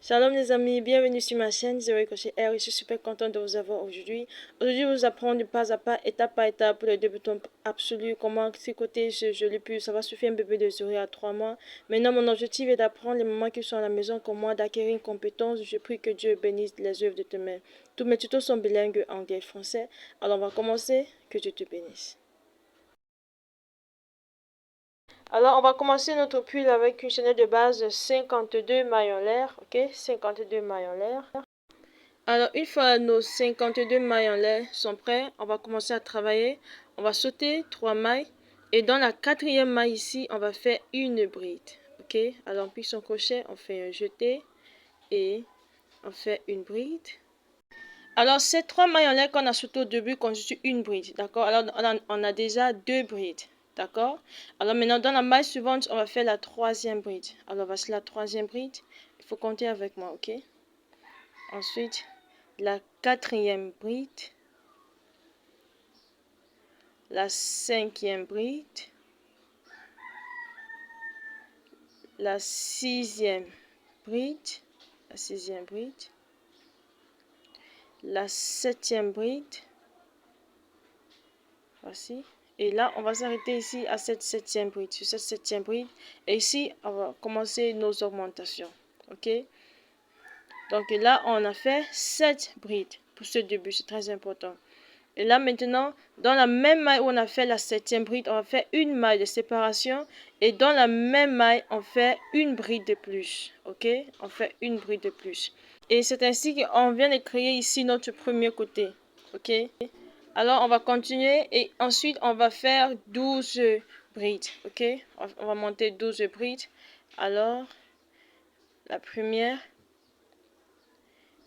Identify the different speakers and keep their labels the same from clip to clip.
Speaker 1: Shalom les amis, bienvenue sur ma chaîne Zéro Crochet R. Je suis super contente de vous avoir aujourd'hui. Aujourd'hui, je vous apprendre pas à pas, étape par étape pour les débutants absolus, comment tricoter ce joli pull. Ça va suffire un bébé de 0 à 3 mois. Maintenant, mon objectif est d'apprendre les mamans qui sont à la maison comme moi, d'acquérir une compétence. Je prie que Dieu bénisse les œuvres de tes mains. Tous mes tutos sont bilingues anglais et français. Alors, on va commencer. Que Dieu te bénisse. Alors, on va commencer notre pull avec une chaîne de base 52 mailles en l'air, ok? 52 mailles en l'air. Alors, une fois nos 52 mailles en l'air sont prêts, on va commencer à travailler. On va sauter 3 mailles. Et dans la quatrième maille ici, on va faire une bride, ok? Alors, puis son crochet, on fait un jeté et on fait une bride. Alors, ces 3 mailles en l'air qu'on a sauté au début constituent une bride, d'accord? Alors, on a déjà 2 brides. D'accord? Alors maintenant, dans la maille suivante, on va faire la troisième bride. Alors, voici la troisième bride. Il faut compter avec moi, ok? Ensuite, la quatrième bride. La cinquième bride. La sixième bride. La sixième bride. La septième bride. Voici. Et là, on va s'arrêter ici à cette septième bride, sur cette septième bride. Et ici, on va commencer nos augmentations. Ok? Donc là, on a fait 7 brides pour ce début, c'est très important. Et là, maintenant, dans la même maille où on a fait la septième bride, on va faire une maille de séparation. Et dans la même maille, on fait une bride de plus. Ok? On fait une bride de plus. Et c'est ainsi qu'on vient de créer ici notre premier côté. Ok? Alors, on va continuer et ensuite, on va faire 12 brides, ok? On va monter 12 brides. Alors, la première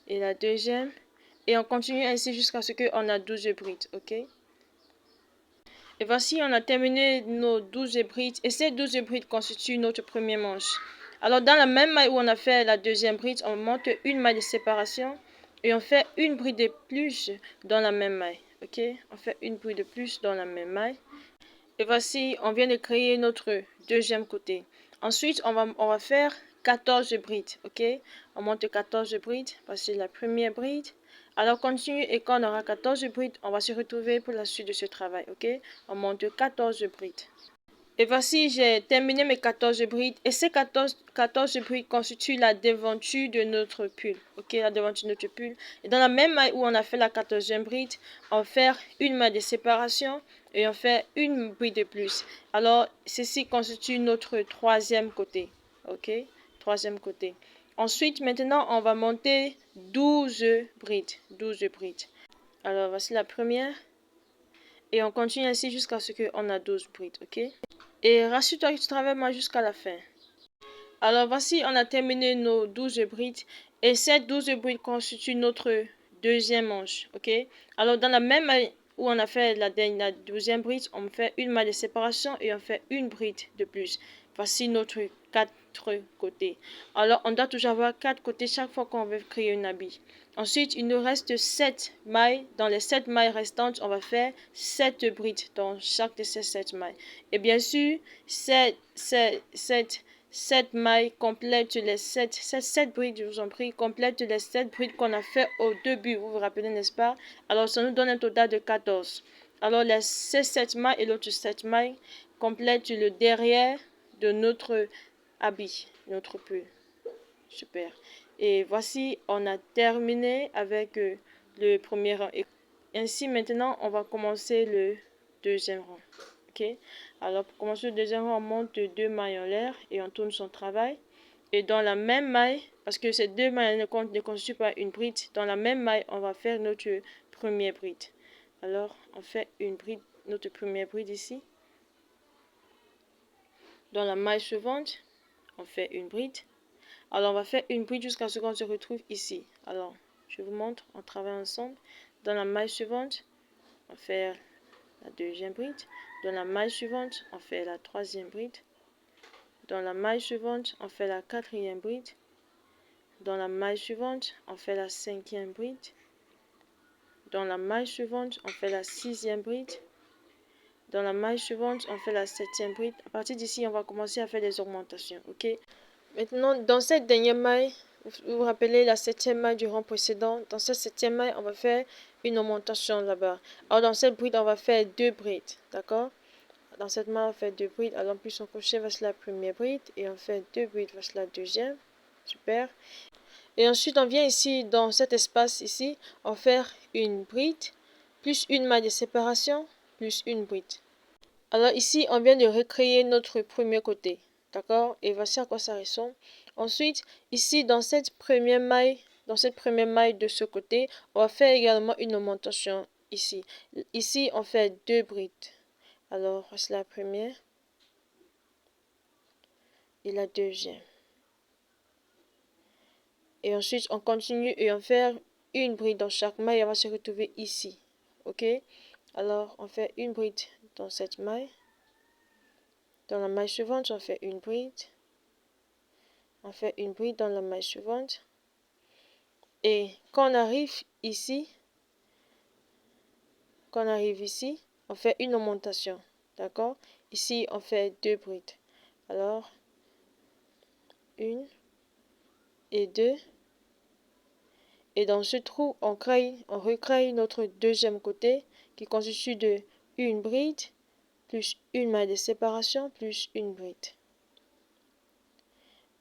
Speaker 1: et la deuxième. Et on continue ainsi jusqu'à ce qu'on a 12 brides, ok? Et voici, on a terminé nos 12 brides. Et ces 12 brides constituent notre premier manche. Alors, dans la même maille où on a fait la deuxième bride, on monte une maille de séparation. Et on fait une bride de plus dans la même maille. Ok, on fait une bride de plus dans la même maille. Et voici, on vient de créer notre deuxième côté. Ensuite, on va faire 14 brides. Ok, on monte 14 brides. Voici la première bride. Alors, continue et quand on aura 14 brides, on va se retrouver pour la suite de ce travail. Ok, on monte 14 brides. Et voici, j'ai terminé mes 14 brides. Et ces 14 brides constituent la devanture de notre pull. Ok, la devanture de notre pull. Et dans la même maille où on a fait la 14e bride, on va faire une maille de séparation et on fait une bride de plus. Alors, ceci constitue notre troisième côté. Ok, troisième côté. Ensuite, maintenant, on va monter 12 brides. 12 brides. Alors, voici la première. Et on continue ainsi jusqu'à ce qu'on a 12 brides. Ok. Et rassure-toi que tu travailles moi jusqu'à la fin. Alors voici, on a terminé nos 12 brides. Et ces 12 brides constituent notre deuxième manche. Ok? Alors dans la même maille où on a fait la 12e bride, on fait une maille de séparation et on fait une bride de plus. Voici notre 4 côtés. Alors on doit toujours avoir 4 côtés chaque fois qu'on veut créer un habit. Ensuite, il nous reste 7 mailles. Dans les 7 mailles restantes, on va faire 7 brides dans chaque de ces 7 mailles. Et bien sûr, 7 mailles complètent les 7 brides, je vous en prie, complètent les 7 brides qu'on a fait au début. Vous vous rappelez, n'est-ce pas? Alors, ça nous donne un total de 14. Alors, ces 7 mailles et l'autre 7 mailles complètent le derrière de notre habit, notre pull. Super. Et voici, on a terminé avec le premier rang. Et ainsi, maintenant, on va commencer le deuxième rang. Ok? Alors, pour commencer le deuxième rang, on monte 2 mailles en l'air et on tourne son travail. Et dans la même maille, parce que ces 2 mailles ne constituent pas une bride, dans la même maille, on va faire notre première bride. Alors, on fait une bride, notre première bride ici. Dans la maille suivante, on fait une bride. Alors, on va faire une bride jusqu'à ce qu'on se retrouve ici. Alors, je vous montre, on travaille ensemble. Dans la maille suivante, on fait la deuxième bride. Dans la maille suivante, on fait la troisième bride. Dans la maille suivante, on fait la quatrième bride. Dans la maille suivante, on fait la cinquième bride. Dans la maille suivante, on fait la sixième bride. Dans la maille suivante, on fait la septième bride. À partir d'ici, on va commencer à faire des augmentations. Ok? Maintenant, dans cette dernière maille, Vous vous rappelez la septième maille du rang précédent? Dans cette septième maille, on va faire une augmentation là-bas. Alors dans cette bride, on va faire deux brides, d'accord? Dans cette maille, on fait deux brides. Alors plus on crochet vers la première bride et on fait deux brides vers la deuxième. Super. Et ensuite, on vient ici, dans cet espace ici, on va faire une bride, plus une maille de séparation, plus une bride. Alors ici, on vient de recréer notre premier côté. D'accord? Et voici à quoi ça ressemble. Ensuite, ici, dans cette première maille de ce côté, on va faire également une augmentation ici. Ici, on fait deux brides. Alors, voici la première et la deuxième. Et ensuite, on continue et on fait une bride dans chaque maille. On va se retrouver ici. Ok? Alors, on fait une bride dans cette maille. Dans la maille suivante, on fait une bride. On fait une bride dans la maille suivante. Et quand on arrive ici, on fait une augmentation. D'accord? Ici, on fait deux brides. Alors, une et deux. Et dans ce trou, on recrée notre deuxième côté qui constitue de une bride plus une maille de séparation plus une bride.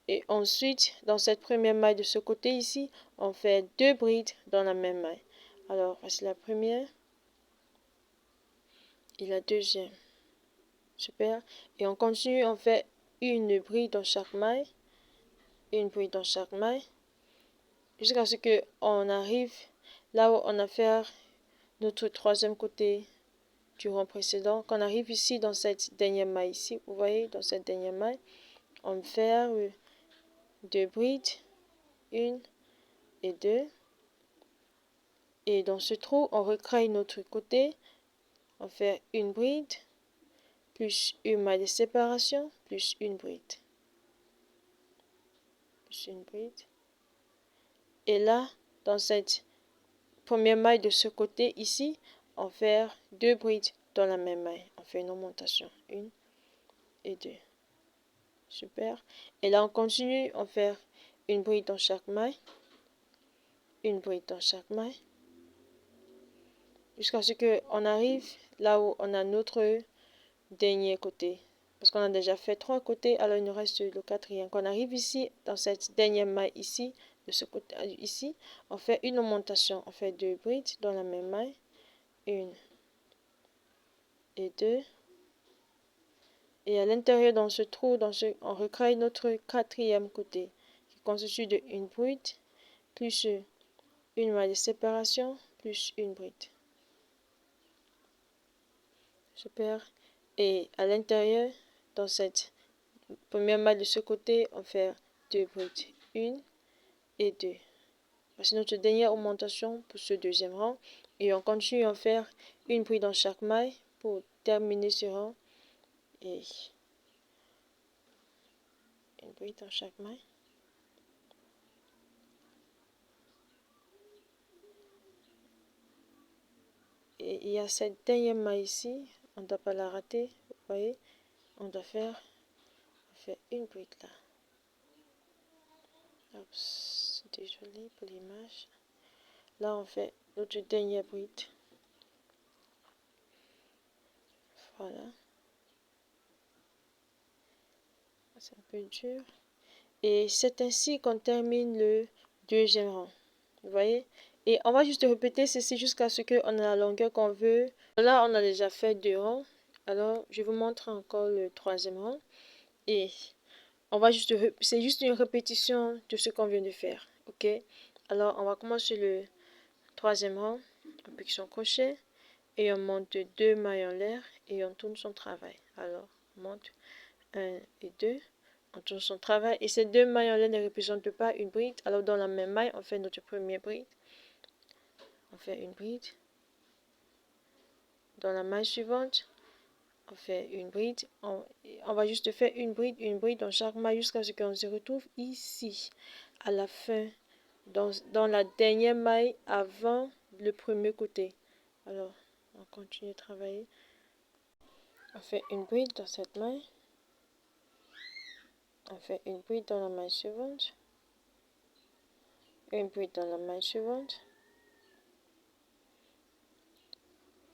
Speaker 1: Et ensuite, dans cette première maille de ce côté ici, on fait deux brides dans la même maille. Alors, voici la première et la deuxième. Super. Et on continue, on fait une bride dans chaque maille, une bride dans chaque maille, jusqu'à ce qu'on arrive là où on a fait notre troisième côté du rang précédent. Quand on arrive ici, dans cette dernière maille ici, vous voyez, dans cette dernière maille, on fait deux brides, une et deux. Et dans ce trou, on recrée notre côté. On fait une bride, plus une maille de séparation, plus une bride. Plus une bride. Et là, dans cette première maille de ce côté ici, on fait deux brides dans la même maille. On fait une augmentation. Une et deux. Super. Et là, on continue. On fait une bride dans chaque maille. Une bride dans chaque maille. Jusqu'à ce qu'on arrive là où on a notre dernier côté. Parce qu'on a déjà fait trois côtés, alors il nous reste le quatrième. Quand on arrive ici, dans cette dernière maille ici, de ce côté ici, on fait une augmentation. On fait deux brides dans la même maille. Une et deux. Et à l'intérieur, dans ce trou, on recrée notre quatrième côté, qui constitue de une bride, plus une maille de séparation, plus une bride. Super. Et à l'intérieur, dans cette première maille de ce côté, on fait deux brides. Une et deux. Voici notre dernière augmentation pour ce deuxième rang. Et on continue à faire une bride dans chaque maille pour terminer ce rang. Et une bride dans chaque maille. Et il y a cette dernière maille ici. On ne doit pas la rater. Vous voyez, on doit faire une bride là. C'était joli pour l'image. Là, on fait notre dernière bride. Voilà. C'est un peu dur. Et c'est ainsi qu'on termine le deuxième rang. Vous voyez? Et on va juste répéter ceci jusqu'à ce qu'on ait la longueur qu'on veut. Là, on a déjà fait deux rangs. Alors, je vous montre encore le troisième rang. Et c'est juste une répétition de ce qu'on vient de faire. Ok? Alors, on va commencer le troisième rang. On pique son crochet. Et on monte deux mailles en l'air. Et on tourne son travail. Alors, on monte 1 et 2. On tourne son travail. Et ces deux mailles en l'air ne représentent pas une bride. Alors, dans la même maille, on fait notre première bride. On fait une bride. Dans la maille suivante, on fait une bride. On va juste faire une bride dans chaque maille jusqu'à ce qu'on se retrouve ici, à la fin, dans la dernière maille avant le premier côté. Alors, on continue de travailler. On fait une bride dans cette maille. On fait une bride dans la maille suivante. une bride dans la maille suivante,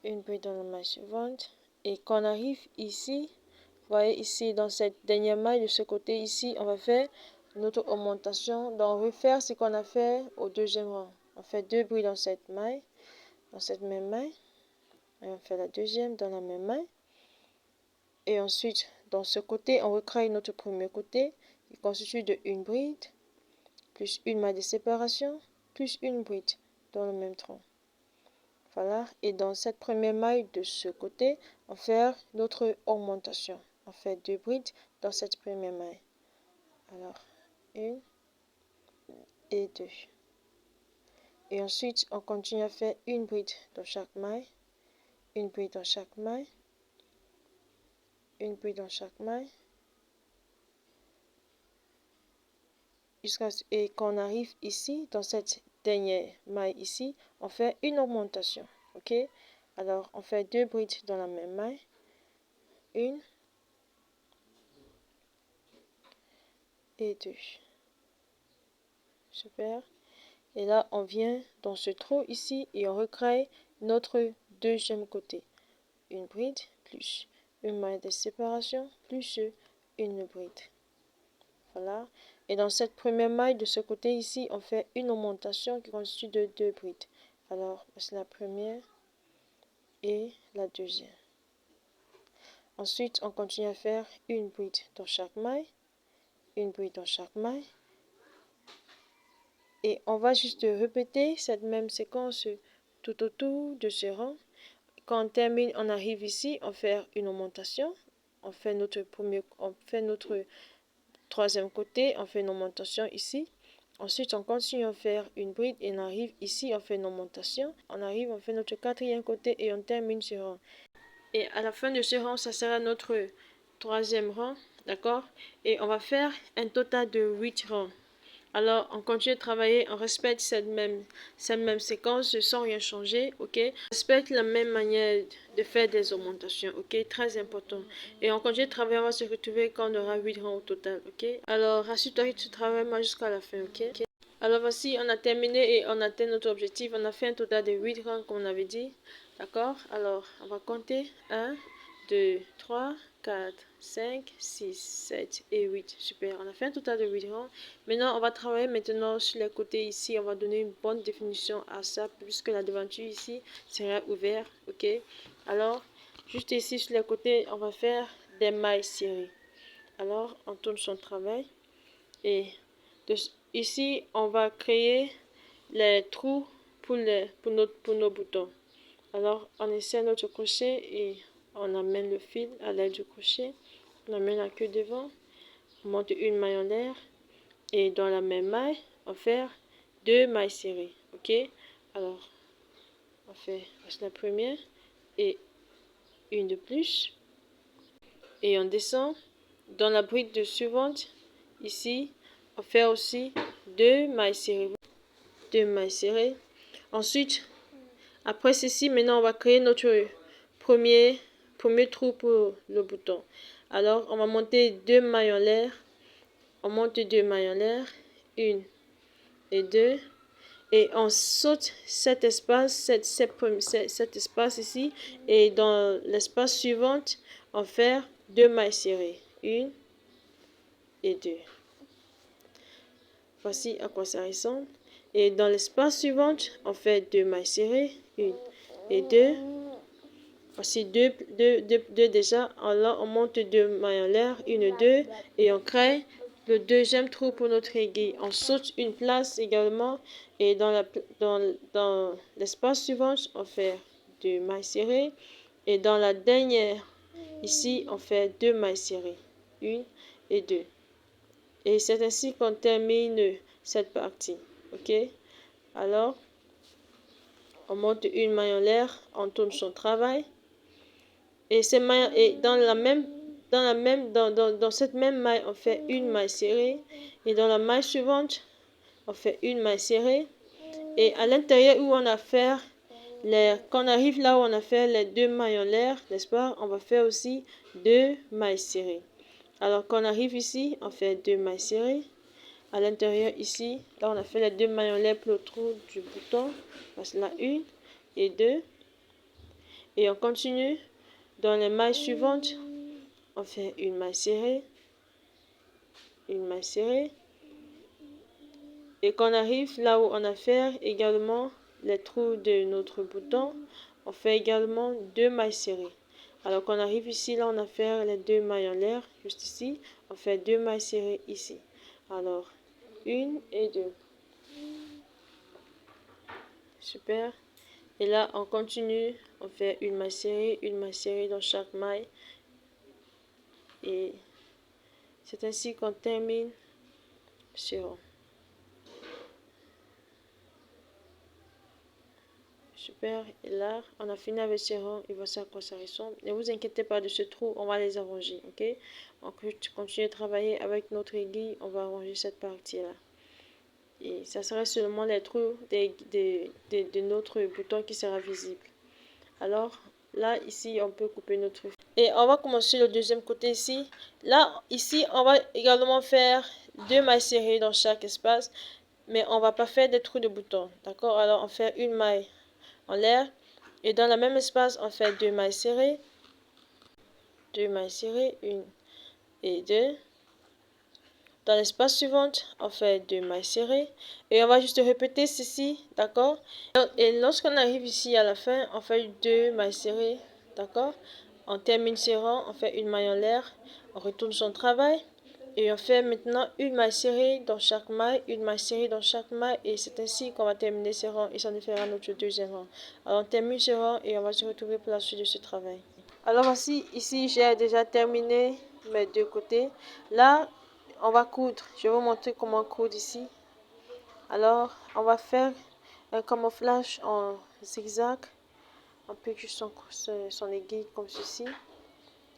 Speaker 1: une bride dans la maille suivante. Et quand on arrive ici, vous voyez ici dans cette dernière maille de ce côté ici, on va faire notre augmentation. Donc on va faire ce qu'on a fait au deuxième rang. On fait 2 brides dans cette maille, dans cette même maille. Et on fait la deuxième dans la même maille. Et ensuite, dans ce côté, on recraille notre premier côté qui constitue de une bride, plus une maille de séparation, plus une bride dans le même tronc. Voilà. Et dans cette première maille de ce côté, on fait notre augmentation. On fait 2 brides dans cette première maille. Alors, 1 et 2. Et ensuite, on continue à faire une bride dans chaque maille, une bride dans chaque maille, une bride dans chaque maille. Et quand on arrive ici, dans cette dernière maille ici, on fait une augmentation. Ok? Alors, on fait 2 brides dans la même maille. Une et 2. Super. Et là, on vient dans ce trou ici et on recraille notre deuxième côté. Une bride plus une maille de séparation plus une bride. Voilà. Et dans cette première maille de ce côté ici, on fait une augmentation qui constitue de 2 brides. Alors, c'est la première et la deuxième. Ensuite, on continue à faire une bride dans chaque maille, une bride dans chaque maille. Et on va juste répéter cette même séquence tout autour de ce rang. Quand on termine, on arrive ici, on fait une augmentation. On fait notre troisième côté, on fait une augmentation ici. Ensuite, on continue à faire une bride et on arrive ici, on fait une augmentation. On arrive, on fait notre quatrième côté et on termine ce rang. Et à la fin de ce rang, ça sera notre troisième rang, d'accord? Et on va faire un total de 8 rangs. Alors, on continue de travailler, on respecte cette même séquence sans rien changer, ok? On respecte la même manière de faire des augmentations, ok? Très important. Et on continue de travailler, on va se retrouver quand on aura 8 rangs au total, ok? Alors, rassure-toi que tu travailles jusqu'à la fin, ok? Alors, voici, on a terminé et on a atteint notre objectif. On a fait un total de 8 rangs, comme on avait dit, d'accord? Alors, on va compter 1, 2, 3, 4, 5, 6, 7 et 8. Super, on a fait un total de 8 rangs. Maintenant, on va travailler maintenant sur les côtés ici. On va donner une bonne définition à ça, puisque la devanture ici sera ouverte. Ok. Alors, juste ici sur les côtés, on va faire des mailles serrées. Alors, on tourne son travail. Et ici, on va créer les trous pour nos boutons. Alors, on essaie notre crochet et on amène le fil à l'aide du crochet. On amène la queue devant. On monte une maille en l'air. Et dans la même maille, on va faire 2 mailles serrées. Ok? Alors, on fait la première et une de plus. Et on descend. Dans la bride suivante, ici, on fait aussi 2 mailles serrées. 2 mailles serrées. Ensuite, après ceci, maintenant, on va créer notre premier trou pour le bouton. Alors, on va monter 2 mailles en l'air. On monte 2 mailles en l'air. 1 et 2. Et on saute cet espace, cet espace ici. Et dans l'espace suivant, on fait 2 mailles serrées. 1 et 2. Voici à quoi ça ressemble. Et dans l'espace suivant, on fait 2 mailles serrées. 1 et 2. Voici 2 déjà. Là, on monte 2 mailles en l'air. 1 et 2. Et on crée le deuxième trou pour notre aiguille. On saute une place également. Et dans l'espace suivant, on fait 2 mailles serrées. Et dans la dernière, ici, on fait 2 mailles serrées. 1 et 2. Et c'est ainsi qu'on termine cette partie. Ok? Alors, on monte une maille en l'air, on tourne son travail. Et dans cette même maille, on fait une maille serrée. Et dans la maille suivante, on fait une maille serrée. Et à l'intérieur où on a fait quand on arrive là où on a fait les 2 mailles en l'air, n'est-ce pas? On va faire aussi 2 mailles serrées. Alors quand on arrive ici, on fait 2 mailles serrées. à l'intérieur ici. Là, on a fait les 2 mailles en l'air pour le trou du bouton. Voici la 1 et 2. Et on continue. Dans les mailles suivantes, on fait une maille serrée, une maille serrée. Et quand on arrive là où on a fait également les trous de notre bouton, on fait également 2 mailles serrées. Alors qu'on arrive ici, là on a fait les 2 mailles en l'air, juste ici, on fait 2 mailles serrées ici. Alors, 1 et 2. Super. Et là, on continue, on fait une maille serrée dans chaque maille. Et c'est ainsi qu'on termine ce rang. Super, et là, on a fini avec ces rangs et voici à quoi ça ressemble. Ne vous inquiétez pas de ce trou, on va les arranger, ok? On continue à travailler avec notre aiguille, on va arranger cette partie-là. Et ça sera seulement les trous de notre bouton qui sera visible. Alors, là, ici, on peut couper notre fil. Et on va commencer le deuxième côté ici. Là, ici, on va également faire 2 mailles serrées dans chaque espace. Mais on va pas faire des trous de bouton, d'accord? Alors, on fait une maille en l'air. Et dans le même espace, on fait 2 mailles serrées. 2 mailles serrées, 1 et 2. Dans l'espace suivant, on fait 2 mailles serrées. Et on va juste répéter ceci, d'accord? Et lorsqu'on arrive ici à la fin, on fait 2 mailles serrées, d'accord? On termine ces rangs, on fait une maille en l'air, on retourne son travail. Et on fait maintenant une maille serrée dans chaque maille, une maille serrée dans chaque maille. Et c'est ainsi qu'on va terminer ces rangs et ça nous fera notre deuxième rang. Alors on termine ce rang et on va se retrouver pour la suite de ce travail. Alors voici, ici j'ai déjà terminé mes 2 côtés. Là, on va coudre. Je vais vous montrer comment coudre ici. Alors, on va faire un camouflage en zigzag. On pique juste son aiguille comme ceci.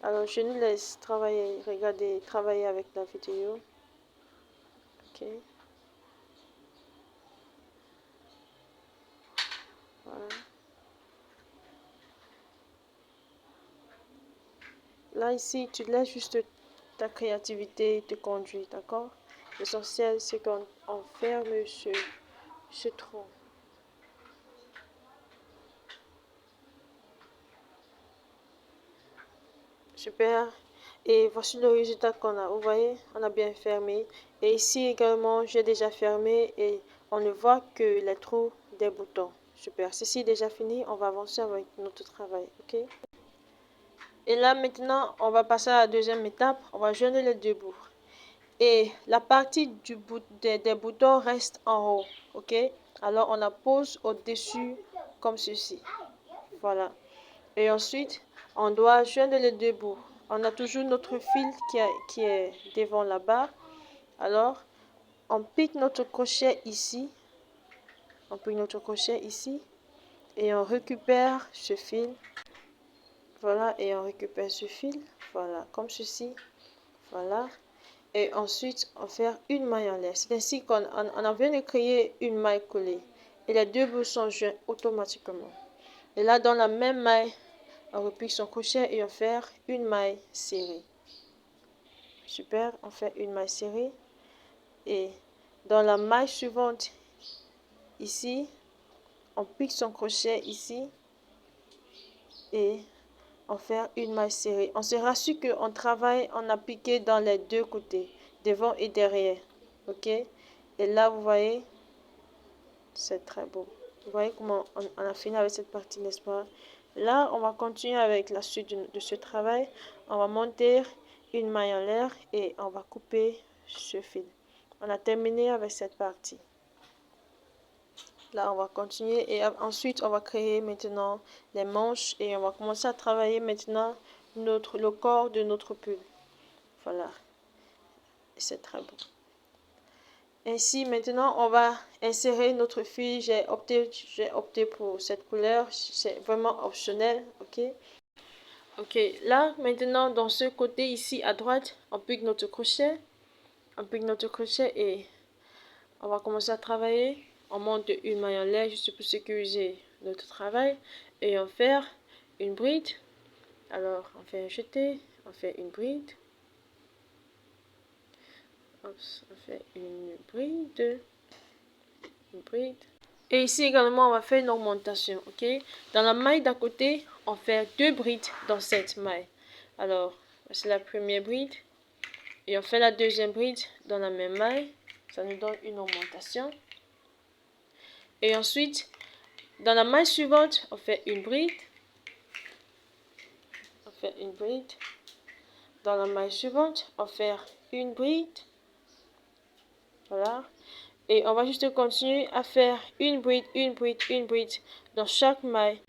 Speaker 1: Alors, je nous laisse travailler, regarder, travailler avec la vidéo. Ok. Voilà. Là, ici, tu laisses juste ta créativité te conduire, d'accord? L'essentiel, c'est qu'on ferme ce trou. Super. Et voici le résultat qu'on a. Vous voyez, on a bien fermé. Et ici également, j'ai déjà fermé et on ne voit que les trous des boutons. Super. Ceci est déjà fini. On va avancer avec notre travail. Ok. Et là maintenant, on va passer à la deuxième étape. On va joindre les 2 bouts. Et la partie des boutons reste en haut. Ok. Alors on la pose au-dessus comme ceci. Voilà. Et ensuite, on doit joindre les 2 bouts. On a toujours notre fil qui est devant la barre. Alors, on pique notre crochet ici. On pique notre crochet ici. Et on récupère ce fil. Voilà, et on récupère ce fil. Voilà, comme ceci. Voilà. Et ensuite, on fait une maille en l'air. C'est ainsi qu'on vient de créer une maille collée. Et les 2 bouts sont joints automatiquement. Et là, dans la même maille, on repique son crochet et on fait une maille serrée. Super, on fait une maille serrée. Et dans la maille suivante, ici, on pique son crochet ici. Et on fait une maille serrée. On se rassure qu'on travaille, on a piqué dans les 2 côtés, devant et derrière. Ok? Et là, vous voyez, c'est très beau. Vous voyez comment on a fini avec cette partie, n'est-ce pas? Là, on va continuer avec la suite de ce travail. On va monter une maille en l'air et on va couper ce fil. On a terminé avec cette partie. Là, on va continuer et ensuite, on va créer maintenant les manches et on va commencer à travailler maintenant le corps de notre pull. Voilà. C'est très beau. Ainsi, maintenant, on va insérer notre fil. J'ai opté pour cette couleur. C'est vraiment optionnel, ok? Ok, là, maintenant, dans ce côté ici à droite, on pique notre crochet. On pique notre crochet et on va commencer à travailler. On monte une maille en l'air juste pour sécuriser notre travail. Et on fait une bride. Alors, on fait un jeté. On fait une bride. Hop, on fait une bride. Une bride. Et ici également, on va faire une augmentation, ok? Dans la maille d'à côté, on fait 2 brides dans cette maille. Alors, voici la première bride. Et on fait la deuxième bride dans la même maille. Ça nous donne une augmentation. Et ensuite, dans la maille suivante, on fait une bride. On fait une bride. Dans la maille suivante, on fait une bride. Voilà. Et on va juste continuer à faire une bride, une bride, une bride dans chaque maille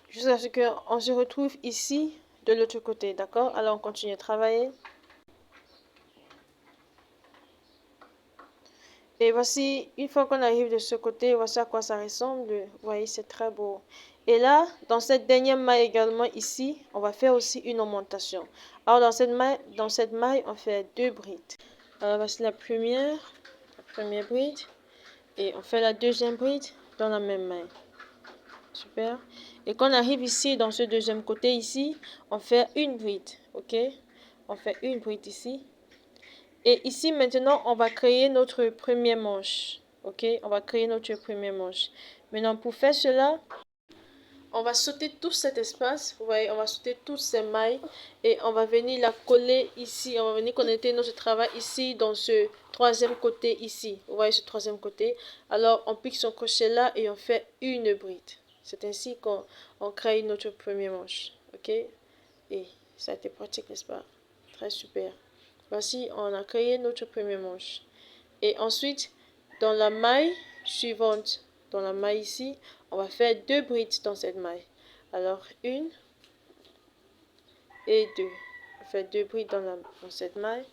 Speaker 1: jusqu'à ce qu'on se retrouve ici de l'autre côté, d'accord? Alors on continue à travailler. Et voici, une fois qu'on arrive de ce côté, voici à quoi ça ressemble. Vous voyez, c'est très beau. Et là, dans cette dernière maille également ici, on va faire aussi une augmentation. Alors dans cette maille, on fait 2 brides. Alors voici la première bride. Et on fait la deuxième bride dans la même maille. Super. Et quand on arrive ici, dans ce deuxième côté ici, on fait une bride. Ok? On fait une bride ici. Et ici, maintenant, on va créer notre premier manche. Ok? On va créer notre premier manche. Maintenant, pour faire cela, on va sauter tout cet espace. Vous voyez, on va sauter toutes ces mailles. Et on va venir la coller ici. On va venir connecter notre travail ici, dans ce troisième côté ici. Vous voyez ce troisième côté. Alors, on pique son crochet là et on fait une bride. C'est ainsi qu'on crée notre premier manche. Ok? Et ça a été pratique, n'est-ce pas? Très super. Voici, on a créé notre premier manche. Et ensuite, dans la maille suivante, dans la maille ici, on va faire 2 brides dans cette maille. Alors, une et deux. On fait 2 brides dans cette maille.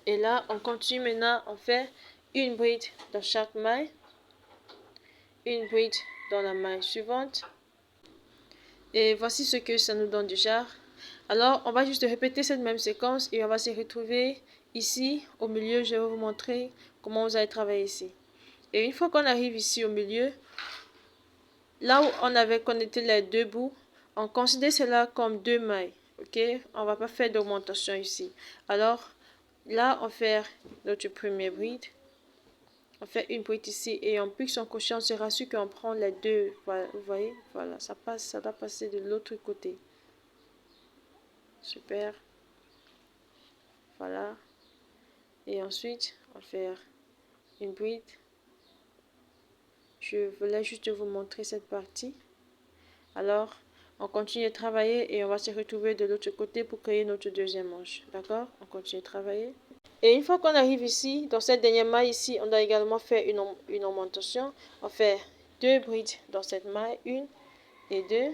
Speaker 1: Et là, on continue maintenant, on fait une bride dans chaque maille. Une bride dans la maille suivante. Et voici ce que ça nous donne déjà. Alors, on va juste répéter cette même séquence et on va se retrouver ici, au milieu. Je vais vous montrer comment vous allez travailler ici. Et une fois qu'on arrive ici au milieu, là où on avait connecté les 2 bouts, on considère cela comme 2 mailles. Ok? On ne va pas faire d'augmentation ici. Alors, là, on fait notre première bride. On fait une bride ici et on pique son crochet, on se rassure qu'on prend les 2. Voilà, vous voyez? Voilà, ça passe, ça doit passer de l'autre côté. Super. Voilà. Et ensuite, on va faire une bride. Je voulais juste vous montrer cette partie. Alors, on continue de travailler et on va se retrouver de l'autre côté pour créer notre deuxième manche. D'accord? On continue de travailler. Et une fois qu'on arrive ici, dans cette dernière maille ici, on a également fait une augmentation. On fait 2 brides dans cette maille, 1 et 2.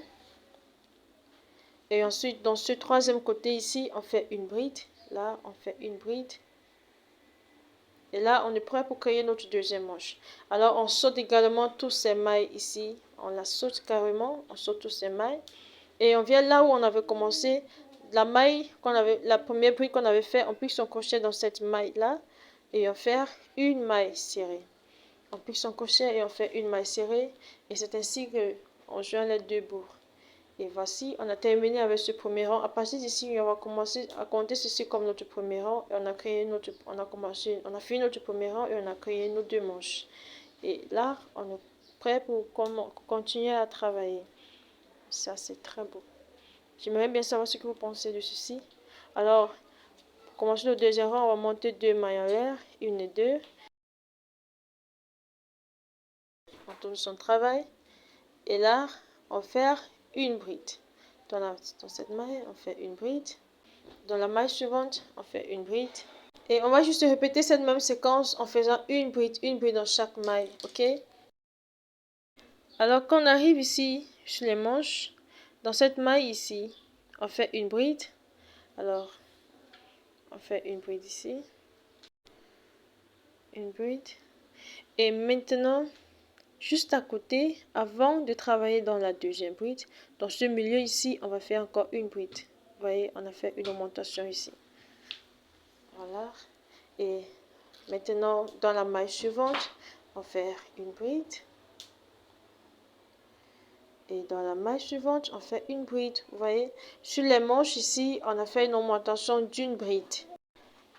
Speaker 1: Et ensuite, dans ce troisième côté ici, on fait une bride. Là, on fait une bride. Et là, on est prêt pour créer notre deuxième manche. Alors, on saute également tous ces mailles ici. On la saute carrément. On saute tous ces mailles. Et on vient là où on avait commencé. La maille la première bride qu'on avait fait, on pique son crochet dans cette maille-là. Et on fait une maille serrée. On pique son crochet et on fait une maille serrée. Et c'est ainsi qu'on joint les 2 bouts. Et voici, on a terminé avec ce premier rang. À partir d'ici, on va commencer à compter ceci comme notre premier rang. Et on a fini notre premier rang et on a créé nos 2 manches. Et là, on est prêt pour continuer à travailler. Ça, c'est très beau. J'aimerais bien savoir ce que vous pensez de ceci. Alors, pour commencer le deuxième rang, on va monter 2 mailles en l'air. 1 et 2. On tourne son travail. Et là, on va faire une bride. Dans cette maille, on fait une bride. Dans la maille suivante, on fait une bride. Et on va juste répéter cette même séquence en faisant une bride dans chaque maille. Ok? Alors, quand on arrive ici, sur les manches, dans cette maille ici, on fait une bride. Alors, on fait une bride ici. Une bride. Et maintenant, juste à côté, avant de travailler dans la deuxième bride, dans ce milieu ici, on va faire encore une bride. Vous voyez, on a fait une augmentation ici. Voilà. Et maintenant, dans la maille suivante, on va faire une bride. Et dans la maille suivante, on fait une bride. Vous voyez, sur les manches ici, on a fait une augmentation d'une bride.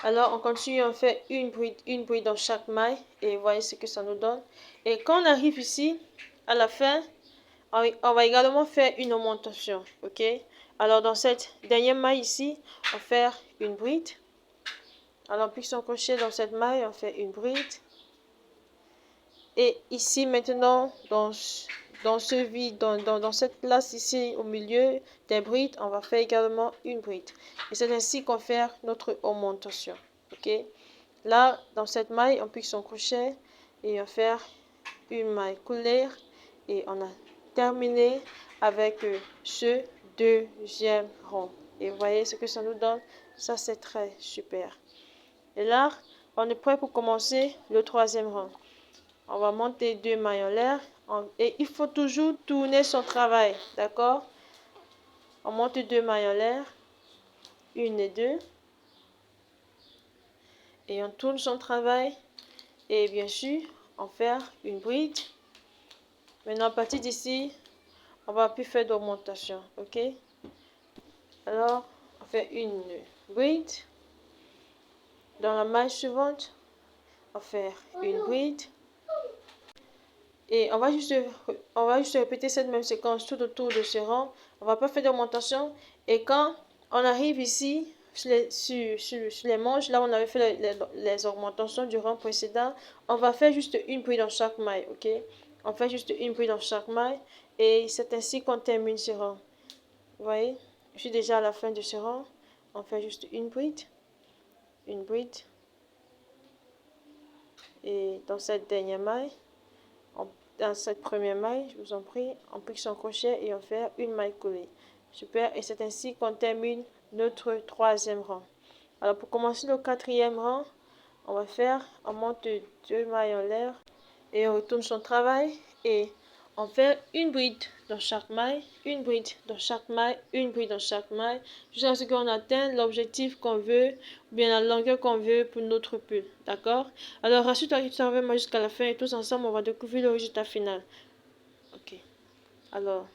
Speaker 1: Alors, on continue, on fait une bride dans chaque maille et voyez ce que ça nous donne. Et quand on arrive ici, à la fin, on va également faire une augmentation, ok? Alors, dans cette dernière maille ici, on va faire une bride. Alors, on pique son crochet dans cette maille, on fait une bride. Et ici, maintenant, dans ce vide, dans cette place ici, au milieu des brides, on va faire également une bride. Et c'est ainsi qu'on fait notre augmentation, ok? Là, dans cette maille, on pique son crochet et on va faire une maille coulée. Et on a terminé avec ce deuxième rang. Et vous voyez ce que ça nous donne? Ça, c'est très super. Et là, on est prêt pour commencer le troisième rang. On va monter 2 mailles en l'air. Et il faut toujours tourner son travail, d'accord? On monte 2 mailles en l'air. 1 et 2. Et on tourne son travail. Et bien sûr, on fait une bride. Maintenant, à partir d'ici, on va plus faire d'augmentation, ok? Alors, on fait une bride. Dans la maille suivante, on va faire une bride. Et on va juste répéter cette même séquence tout autour de ce rang. On va pas faire d'augmentation. Et quand on arrive ici, sur les manches, là où on avait fait les augmentations du rang précédent, on va faire juste une bride dans chaque maille, ok? On fait juste une bride dans chaque maille. Et c'est ainsi qu'on termine ce rang. Vous voyez? Je suis déjà à la fin de ce rang. On fait juste une bride. Une bride. Et dans cette dernière maille, dans cette première maille, je vous en prie, on pique son crochet et on fait une maille coulée. Super, et c'est ainsi qu'on termine notre troisième rang. Alors pour commencer le quatrième rang, on monte 2 mailles en l'air et on retourne son travail et on fait une bride dans chaque maille, une bride dans chaque maille, une bride dans chaque maille, jusqu'à ce qu'on atteigne l'objectif qu'on veut, ou bien la longueur qu'on veut pour notre pull. D'accord? Alors, rassure-toi que tu avec moi jusqu'à la fin et tous ensemble, on va découvrir le résultat final. Ok. Alors,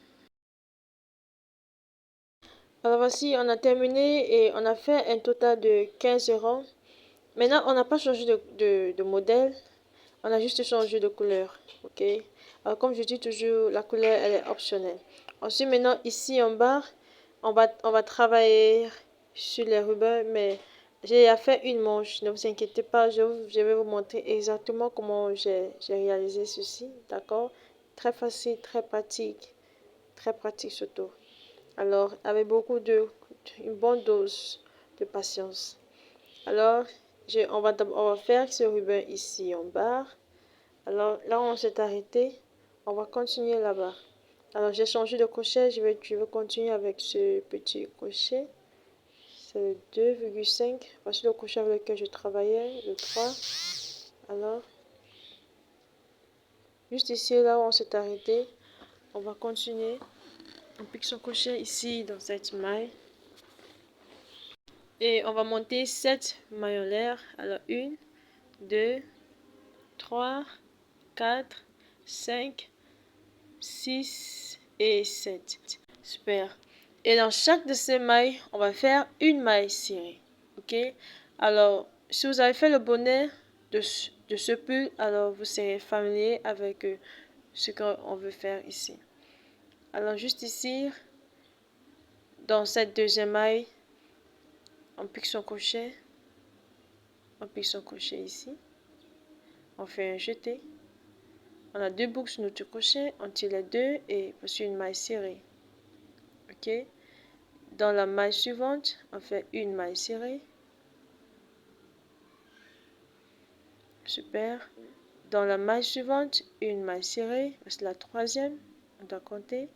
Speaker 1: voici, on a terminé et on a fait un total de 15 rangs. Maintenant, on n'a pas changé de modèle. On a juste changé de couleur, ok? Alors, comme je dis toujours, la couleur, elle est optionnelle. Ensuite, maintenant, ici en bas, on va travailler sur les rubans, mais j'ai fait une manche. Ne vous inquiétez pas, je vais vous montrer exactement comment j'ai réalisé ceci, d'accord? Très facile, très pratique surtout. Alors, avec une bonne dose de patience. Alors, on va faire ce ruban ici en bas. Alors là, on s'est arrêté. On va continuer là-bas. Alors, j'ai changé de crochet. Je vais continuer avec ce petit crochet. C'est le 2,5. Voici le crochet avec lequel je travaillais, le 3. Alors, juste ici, là où on s'est arrêté, on va continuer. On pique son crochet ici dans cette maille. Et on va monter 7 mailles en l'air. Alors, 1, 2, 3, 4, 5, 6 et 7. Super. Et dans chaque de ces mailles, on va faire une maille serrée. Ok? Alors, si vous avez fait le bonnet de ce pull, alors vous serez familier avec ce qu'on veut faire ici. Alors, juste ici, dans cette deuxième maille, on pique son crochet. On pique son crochet ici. On fait un jeté. On a 2 boucles sur notre crochet. On tire les 2 et voici une maille serrée. Ok? Dans la maille suivante, on fait une maille serrée. Super. Dans la maille suivante, une maille serrée. C'est la troisième. On doit compter.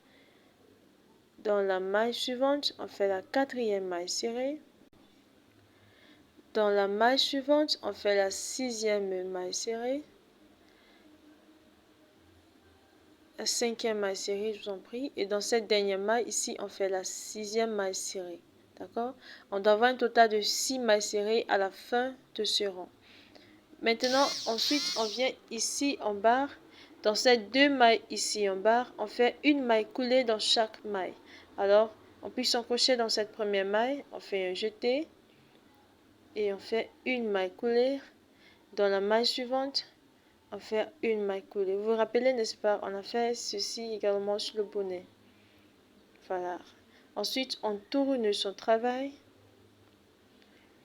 Speaker 1: Dans la maille suivante, on fait la quatrième maille serrée. Dans la maille suivante, on fait la sixième maille serrée. La cinquième maille serrée, je vous en prie. Et dans cette dernière maille, ici, on fait la sixième maille serrée. D'accord? On doit avoir un total de 6 mailles serrées à la fin de ce rang. Maintenant, ensuite, on vient ici en bas. Dans ces 2 mailles ici en bas, on fait une maille coulée dans chaque maille. Alors, on pique son crochet dans cette première maille. On fait un jeté. et on fait une maille coulée. Dans la maille suivante, on fait une maille coulée. Vous vous rappelez, n'est-ce pas? On a fait ceci également sur le bonnet. Voilà. Ensuite, on tourne son travail.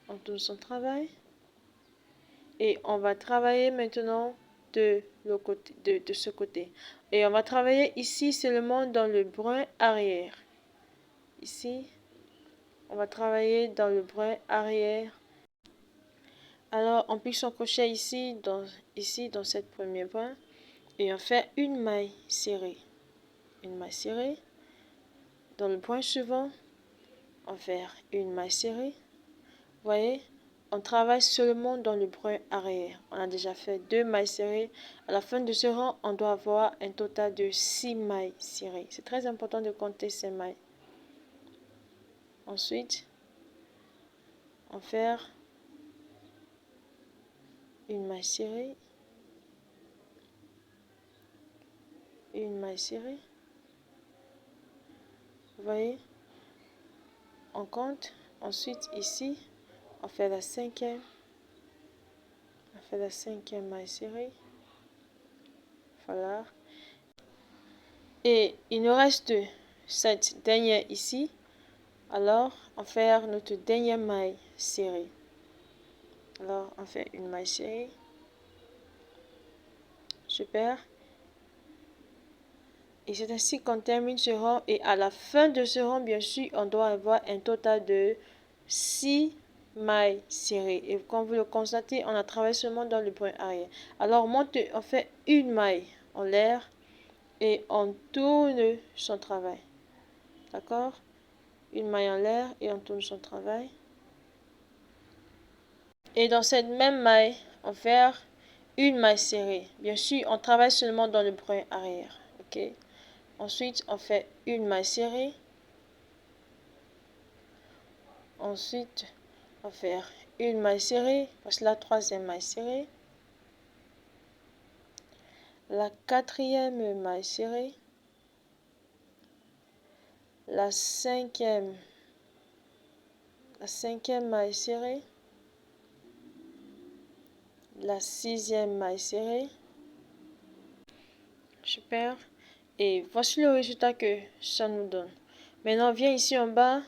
Speaker 1: On tourne son travail. Et on va travailler maintenant de ce côté. Et on va travailler ici seulement dans le brin arrière. Ici, on va travailler dans le brin arrière. Alors, on pique son crochet ici dans cette première brin. Et on fait une maille serrée. Une maille serrée. Dans le brin suivant, on fait une maille serrée. Vous voyez? On travaille seulement dans le brin arrière. On a déjà fait 2 mailles serrées. À la fin de ce rang, on doit avoir un total de 6 mailles serrées. C'est très important de compter ces mailles. Ensuite, on fait une maille serrée. Une maille serrée. Vous voyez? On compte. Ensuite, ici, on fait la cinquième. On fait la cinquième maille serrée. Voilà. Et il nous reste cette dernière ici. Alors, on fait notre dernière maille serrée. Alors, on fait une maille serrée. Super. Et c'est ainsi qu'on termine ce rang. Et à la fin de ce rang, bien sûr, on doit avoir un total de 6 mailles serrées. Et comme vous le constatez, on a travaillé seulement dans le brin arrière. Alors, on fait une maille en l'air et on tourne son travail. D'accord? Une maille en l'air et on tourne son travail. Et dans cette même maille, on fait une maille serrée. Bien sûr, on travaille seulement dans le brin arrière. Ok? Ensuite, on fait une maille serrée. Ensuite, on va faire une maille serrée. Voici la troisième maille serrée. La quatrième maille serrée. La cinquième maille serrée. La sixième maille serrée. Super. Et voici le résultat que ça nous donne. Maintenant, on vient ici en bas,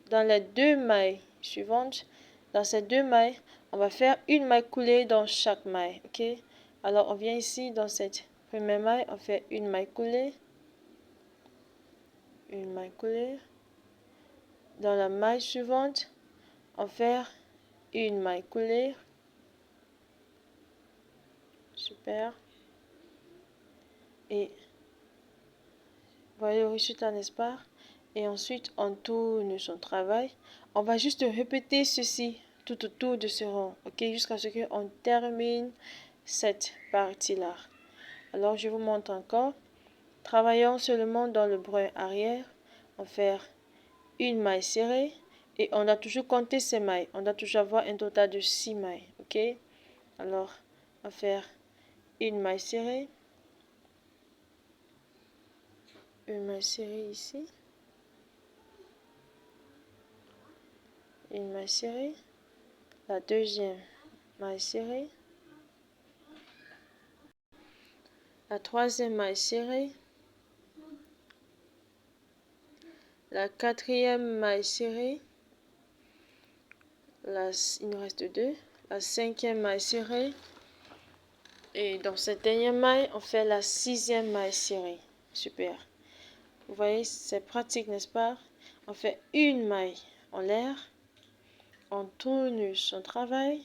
Speaker 1: dans les 2 mailles suivantes. Dans ces 2 mailles, on va faire une maille coulée dans chaque maille. Ok? Alors, on vient ici, dans cette première maille, on fait une maille coulée. Une maille coulée. Dans la maille suivante, on fait une maille coulée. Super. Et voyez le résultat, n'est-ce pas? Et ensuite, on tourne son travail. On va juste répéter ceci tout autour de ce rang, ok? Jusqu'à ce qu'on termine cette partie-là. Alors, je vous montre encore. Travaillons seulement dans le brin arrière. On fait une maille serrée. Et on a toujours compté ces mailles. On doit toujours avoir un total de 6 mailles, ok? Alors, on va faire une maille serrée. Une maille serrée ici. Une maille serrée. La deuxième maille serrée. La troisième maille serrée. La quatrième maille serrée. Il nous reste 2. La cinquième maille serrée. Et dans cette dernière maille, on fait la sixième maille serrée. Super. Vous voyez, c'est pratique, n'est-ce pas? On fait une maille en l'air. On tourne son travail.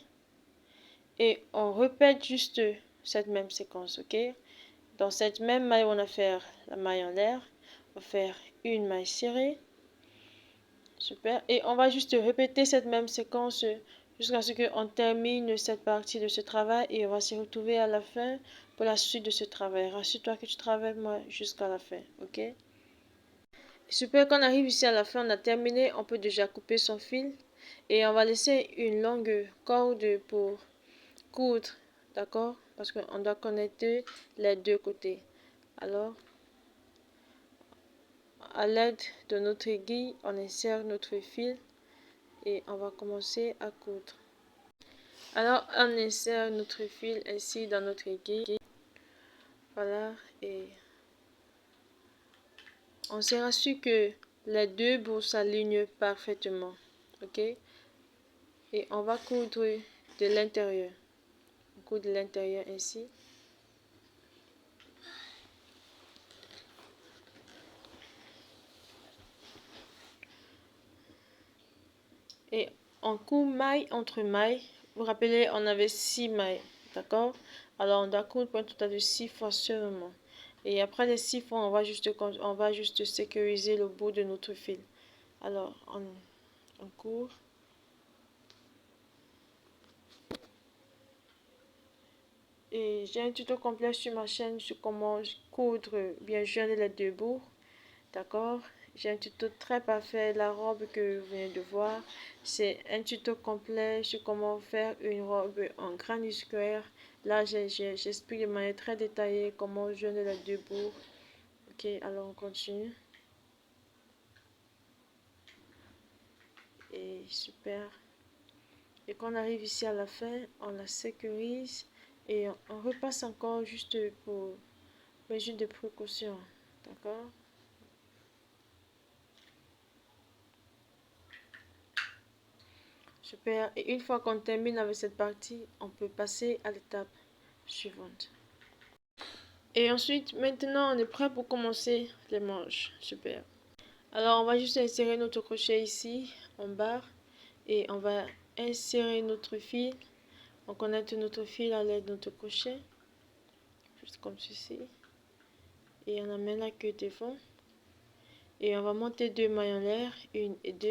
Speaker 1: Et on répète juste cette même séquence, ok? Dans cette même maille, on va faire la maille en l'air. On va faire une maille serrée. Super. Et on va juste répéter cette même séquence jusqu'à ce qu'on termine cette partie de ce travail et on va se retrouver à la fin pour la suite de ce travail. Rassure-toi que tu travailles moi jusqu'à la fin, ok? Super, quand on arrive ici à la fin, on a terminé, on peut déjà couper son fil et on va laisser une longue corde pour coudre, d'accord? Parce qu'on doit connecter les deux côtés. Alors, à l'aide de notre aiguille, on insère notre fil et on va commencer à coudre. Alors, on insère notre fil ici dans notre aiguille. Voilà, et on se rassure que les deux bouts s'alignent parfaitement. Ok? Et on va coudre de l'intérieur. On coud de l'intérieur ainsi. Et on coud maille entre mailles. Vous vous rappelez, on avait 6 mailles. D'accord? Alors, on doit coudre pour un total de 6 fois seulement. Et après les 6 fois, on va juste sécuriser le bout de notre fil. Alors, on court. Et j'ai un tuto complet sur ma chaîne sur comment coudre, bien joindre les deux bouts. D'accord? J'ai un tuto très parfait. La robe que vous venez de voir, c'est un tuto complet sur comment faire une robe en granny square. Là, j'explique de manière très détaillée comment joindre les deux bouts. Ok, alors on continue. Et super. Et quand on arrive ici à la fin, on la sécurise et on repasse encore juste pour mesure de précaution. D'accord? Super. Et une fois qu'on termine avec cette partie, on peut passer à l'étape suivante. Et ensuite, maintenant, on est prêt pour commencer les manches. Super. Alors, on va juste insérer notre crochet ici, en bas. Et on va insérer notre fil. On connecte notre fil à l'aide de notre crochet. Juste comme ceci. Et on amène la queue devant. Et on va monter 2 mailles en l'air, 1 et 2.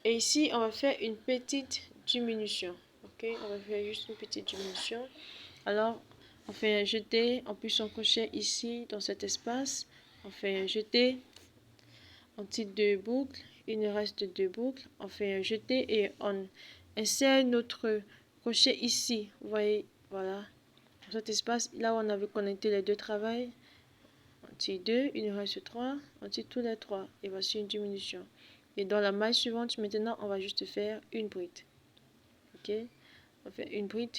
Speaker 1: Et ici, on va faire une petite diminution. Ok, on va faire juste une petite diminution. Alors, on fait un jeté, on pousse son crochet ici, dans cet espace. On fait un jeté, on tire 2 boucles, il nous reste 2 boucles. On fait un jeté et on insère notre crochet ici. Vous voyez, voilà, dans cet espace, là où on avait connecté les deux travails. On tire 2, il nous reste 3, on tire tous les 3 et voici une diminution. Et dans la maille suivante, maintenant, on va juste faire une bride. Ok, on fait une bride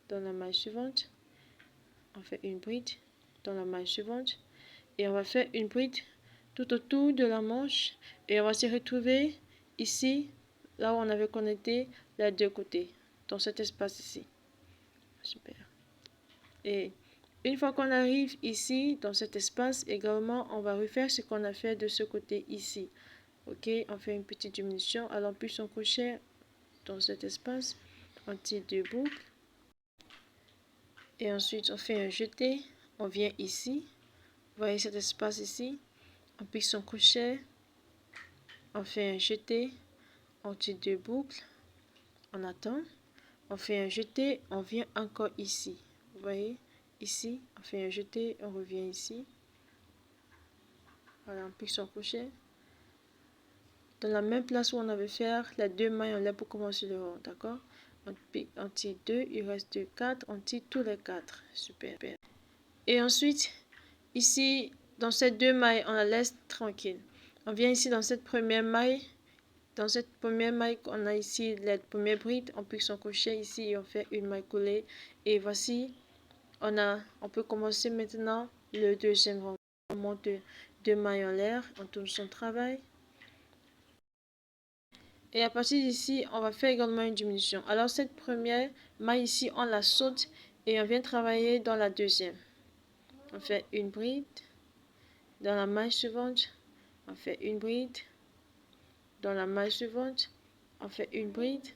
Speaker 1: dans la maille suivante. On fait une bride dans la maille suivante. Et on va faire une bride tout autour de la manche. Et on va se retrouver ici, là où on avait connecté les deux côtés, dans cet espace ici. Super. Et une fois qu'on arrive ici, dans cet espace, également, on va refaire ce qu'on a fait de ce côté ici. Ok, on fait une petite diminution. Alors, on pousse son crochet dans cet espace. On tire 2 boucles. Et ensuite, on fait un jeté. On vient ici. Vous voyez cet espace ici. On pique son crochet. On fait un jeté. On tire 2 boucles. On attend. On fait un jeté. On vient encore ici. Vous voyez, ici, on fait un jeté. On revient ici. Voilà, on pique son crochet. Dans la même place où on avait fait les 2 mailles en l'air pour commencer le rond, d'accord? On tire 2, il reste 4, on tire tous les 4. Super. Et ensuite, ici, dans ces 2 mailles, on la laisse tranquille. On vient ici dans cette première maille. Dans cette première maille, on a ici la première bride. On pique son crochet ici et on fait une maille coulée. Et voici, on peut commencer maintenant le deuxième rang. On monte 2 mailles en l'air, on tourne son travail. Et à partir d'ici, on va faire également une diminution. Alors cette première maille ici, on la saute et on vient travailler dans la deuxième. On fait une bride. Dans la maille suivante, on fait une bride. Dans la maille suivante, on fait une bride.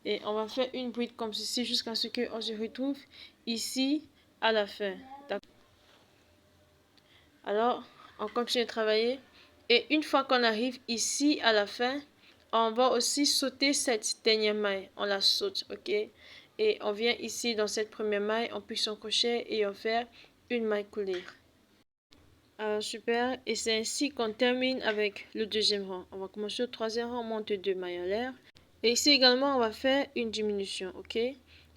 Speaker 1: Et on va faire une bride comme ceci jusqu'à ce qu'on se retrouve ici à la fin. Alors, on continue de travailler. Et une fois qu'on arrive ici à la fin, on va aussi sauter cette dernière maille. On la saute, ok? Et on vient ici dans cette première maille, on pique son crochet et on fait une maille coulée. Alors, super. Et c'est ainsi qu'on termine avec le deuxième rang. On va commencer au troisième rang, on monte 2 mailles en l'air. Et ici également, on va faire une diminution, ok?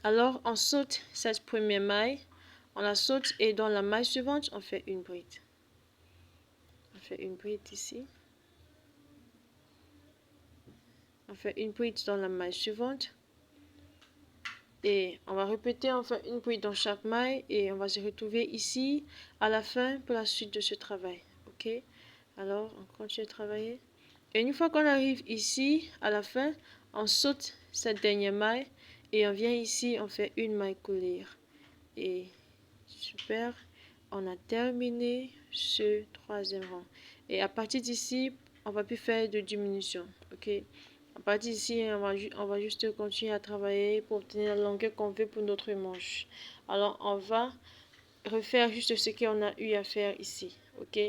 Speaker 1: Alors, on saute cette première maille. On la saute et dans la maille suivante, on fait une bride. On fait une bride ici. On fait une bride dans la maille suivante. Et on va répéter enfin une bride dans chaque maille et on va se retrouver ici à la fin pour la suite de ce travail. Ok, alors on continue de travailler. Et une fois qu'on arrive ici à la fin, on saute cette dernière maille et on vient ici, on fait une maille coulée. Et super, on a terminé ce troisième rang. Et à partir d'ici, on va plus faire de diminution. Ok, à partir d'ici, on va juste continuer à travailler pour obtenir la longueur qu'on veut pour notre manche. Alors, on va refaire juste ce qu'on a eu à faire ici. Ok,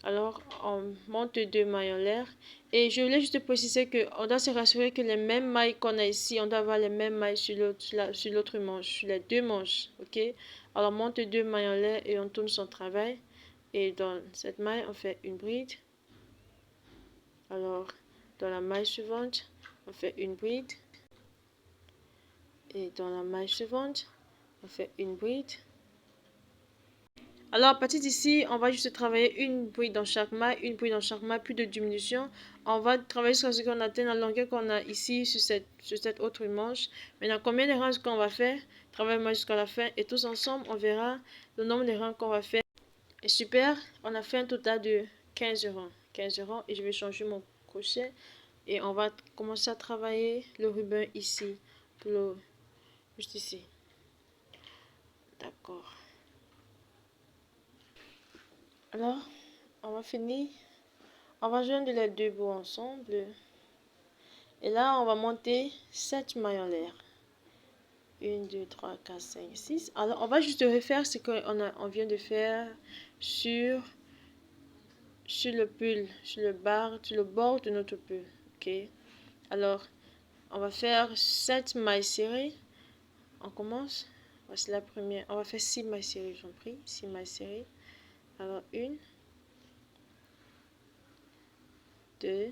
Speaker 1: alors on monte deux mailles en l'air. Et je voulais juste préciser qu'on doit se rassurer que les mêmes mailles qu'on a ici, on doit avoir les mêmes mailles sur l'autre manche, sur les deux manches. Ok, alors on monte deux mailles en l'air et on tourne son travail. Et dans cette maille, on fait une bride. Alors, dans la maille suivante, on fait une bride. Et dans la maille suivante, on fait une bride. Alors, à partir d'ici, on va juste travailler une bride dans chaque maille, une bride dans chaque maille, plus de diminution. On va travailler jusqu'à ce qu'on atteigne la longueur qu'on a ici sur cette autre manche. Maintenant, combien de rangs qu'on va faire? Travaillons jusqu'à la fin et tous ensemble, on verra le nombre de rangs qu'on va faire. Et super, on a fait un total de 15 rangs. 15 rangs et je vais changer mon crochet. Et on va commencer à travailler le ruban ici, juste ici. D'accord. Alors, on va finir. On va joindre les deux bouts ensemble. Et là, on va monter 7 mailles en l'air. 1, 2, 3, 4, 5, 6. Alors, on va juste refaire ce qu'on vient de faire sur le pull, sur le bord de notre pull. Ok. Alors, on va faire 7 mailles serrées. On commence. Voici la première. On va faire 6 mailles serrées, j'en prie. 6 mailles serrées. Alors, 1, 2,